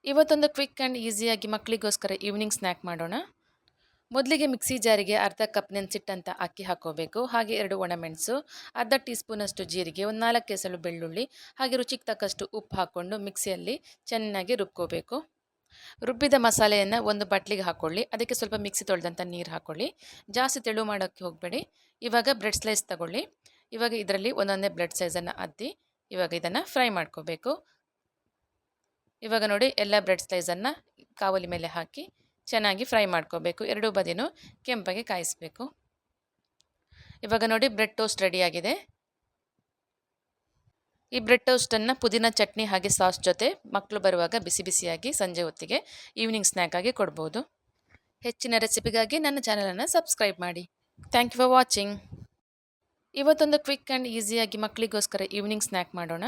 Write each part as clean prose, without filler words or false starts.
ಇವತ್ತೊಂದು quick and ಈಸಿಯಾಗಿ ಮಕ್ಕಳಿಗೋಸ್ಕರ ಈವ್ನಿಂಗ್ ಸ್ನ್ಯಾಕ್ ಮಾಡೋಣ. ಮೊದಲಿಗೆ ಮಿಕ್ಸಿ ಜಾರಿಗೆ ಅರ್ಧ ಕಪ್ ನೆನೆಸಿಟ್ಟಂಥ ಅಕ್ಕಿ ಹಾಕ್ಕೋಬೇಕು. ಹಾಗೆ 2 ಒಣಮೆಣಸು, ಅರ್ಧ ಟೀ ಸ್ಪೂನಷ್ಟು ಜೀರಿಗೆ, ಒಂದು 4 ಎಸಳು ಬೆಳ್ಳುಳ್ಳಿ, ಹಾಗೆ ರುಚಿಗೆ ತಕ್ಕಷ್ಟು ಉಪ್ಪು ಹಾಕ್ಕೊಂಡು ಮಿಕ್ಸಿಯಲ್ಲಿ ಚೆನ್ನಾಗಿ ರುಬ್ಕೋಬೇಕು. ರುಬ್ಬಿದ ಮಸಾಲೆಯನ್ನು ಒಂದು ಬಟ್ಲಿಗೆ ಹಾಕ್ಕೊಳ್ಳಿ. ಅದಕ್ಕೆ ಸ್ವಲ್ಪ ಮಿಕ್ಸಿ ತೊಳೆದಂಥ ನೀರು ಹಾಕ್ಕೊಳ್ಳಿ. ಜಾಸ್ತಿ ತೆಳು ಮಾಡೋಕ್ಕೆ ಹೋಗಬೇಡಿ. ಇವಾಗ ಬ್ರೆಡ್ ಸ್ಲೈಸ್ ತಗೊಳ್ಳಿ. ಇವಾಗ ಇದರಲ್ಲಿ ಒಂದೊಂದೇ ಬ್ರೆಡ್ ಸೈಜನ್ನು ಅದ್ದಿ ಇವಾಗ ಇದನ್ನು ಫ್ರೈ ಮಾಡ್ಕೋಬೇಕು. ಇವಾಗ ನೋಡಿ ಎಲ್ಲ ಬ್ರೆಡ್ ಸ್ಲೈಸನ್ನು ಕಾವಲಿ ಮೇಲೆ ಹಾಕಿ ಚೆನ್ನಾಗಿ ಫ್ರೈ ಮಾಡ್ಕೋಬೇಕು. ಎರಡೂ ಬದಿನೂ ಕೆಂಪಾಗಿ ಕಾಯಿಸಬೇಕು. ಇವಾಗ ನೋಡಿ ಬ್ರೆಡ್ ಟೋಸ್ಟ್ ರೆಡಿಯಾಗಿದೆ. ಈ ಬ್ರೆಡ್ ಟೋಸ್ಟನ್ನು ಪುದೀನ ಚಟ್ನಿ ಹಾಗೆ ಸಾಸ್ ಜೊತೆ ಮಕ್ಕಳು ಬರುವಾಗ ಬಿಸಿ ಬಿಸಿಯಾಗಿ ಸಂಜೆ ಹೊತ್ತಿಗೆ ಈವ್ನಿಂಗ್ ಸ್ನ್ಯಾಕ್ ಆಗಿ ಕೊಡ್ಬೋದು. ಹೆಚ್ಚಿನ ರೆಸಿಪಿಗಾಗಿ ನನ್ನ ಚಾನಲನ್ನು ಸಬ್ಸ್ಕ್ರೈಬ್ ಮಾಡಿ. Thank you for watching. ಇವತ್ತೊಂದು ಕ್ವಿಕ್ ಆ್ಯಂಡ್ ಈಸಿಯಾಗಿ ಮಕ್ಕಳಿಗೋಸ್ಕರ ಈವ್ನಿಂಗ್ ಸ್ನ್ಯಾಕ್ ಮಾಡೋಣ.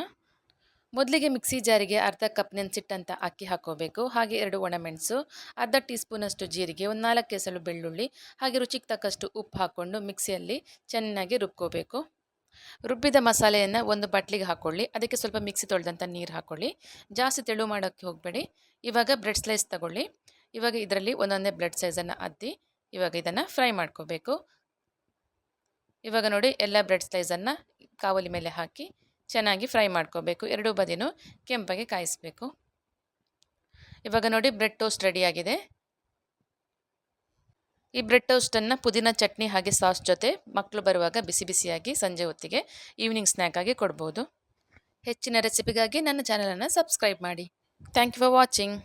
ಮೊದಲಿಗೆ ಮಿಕ್ಸಿ ಜಾರಿಗೆ ಅರ್ಧ ಕಪ್ ನೆನೆಸಿಟ್ಟಂಥ ಅಕ್ಕಿ ಹಾಕ್ಕೋಬೇಕು. ಹಾಗೆ 2 ಒಣಮೆಣಸು, ಅರ್ಧ ಟೀ ಸ್ಪೂನಷ್ಟು ಜೀರಿಗೆ, ಒಂದು 4 ಎಸಳು ಬೆಳ್ಳುಳ್ಳಿ, ಹಾಗೆ ರುಚಿಗೆ ತಕ್ಕಷ್ಟು ಉಪ್ಪು ಹಾಕ್ಕೊಂಡು ಮಿಕ್ಸಿಯಲ್ಲಿ ಚೆನ್ನಾಗಿ ರುಬ್ಕೋಬೇಕು. ರುಬ್ಬಿದ ಮಸಾಲೆಯನ್ನು ಒಂದು ಬಟ್ಲಿಗೆ ಹಾಕ್ಕೊಳ್ಳಿ. ಅದಕ್ಕೆ ಸ್ವಲ್ಪ ಮಿಕ್ಸಿ ತೊಳೆದಂಥ ನೀರು ಹಾಕ್ಕೊಳ್ಳಿ. ಜಾಸ್ತಿ ತೆಳು ಮಾಡೋಕ್ಕೆ ಹೋಗಬೇಡಿ. ಇವಾಗ ಬ್ರೆಡ್ ಸ್ಲೈಸ್ ತಗೊಳ್ಳಿ. ಇವಾಗ ಇದರಲ್ಲಿ ಒಂದೊಂದೇ ಬ್ರೆಡ್ ಸೈಜನ್ನು ಅದ್ದಿ ಇವಾಗ ಇದನ್ನು ಫ್ರೈ ಮಾಡ್ಕೋಬೇಕು. ಇವಾಗ ನೋಡಿ ಎಲ್ಲ ಬ್ರೆಡ್ ಸ್ಲೈಸನ್ನು ಕಾವಲಿ ಮೇಲೆ ಹಾಕಿ ಚೆನ್ನಾಗಿ ಫ್ರೈ ಮಾಡ್ಕೋಬೇಕು. ಎರಡೂ ಬದಿನೂ ಕೆಂಪಾಗಿ ಕಾಯಿಸಬೇಕು. ಇವಾಗ ನೋಡಿ ಬ್ರೆಡ್ ಟೋಸ್ಟ್ ರೆಡಿಯಾಗಿದೆ. ಈ ಬ್ರೆಡ್ ಟೋಸ್ಟನ್ನು ಪುದೀನ ಚಟ್ನಿ ಹಾಗೆ ಸಾಸ್ ಜೊತೆ ಮಕ್ಕಳು ಬರುವಾಗ ಬಿಸಿ ಬಿಸಿಯಾಗಿ ಸಂಜೆ ಹೊತ್ತಿಗೆ ಈವ್ನಿಂಗ್ ಸ್ನ್ಯಾಕ್ ಆಗಿ ಕೊಡ್ಬೋದು. ಹೆಚ್ಚಿನ ರೆಸಿಪಿಗಾಗಿ ನನ್ನ ಚಾನಲನ್ನು ಸಬ್ಸ್ಕ್ರೈಬ್ ಮಾಡಿ. Thank you for watching.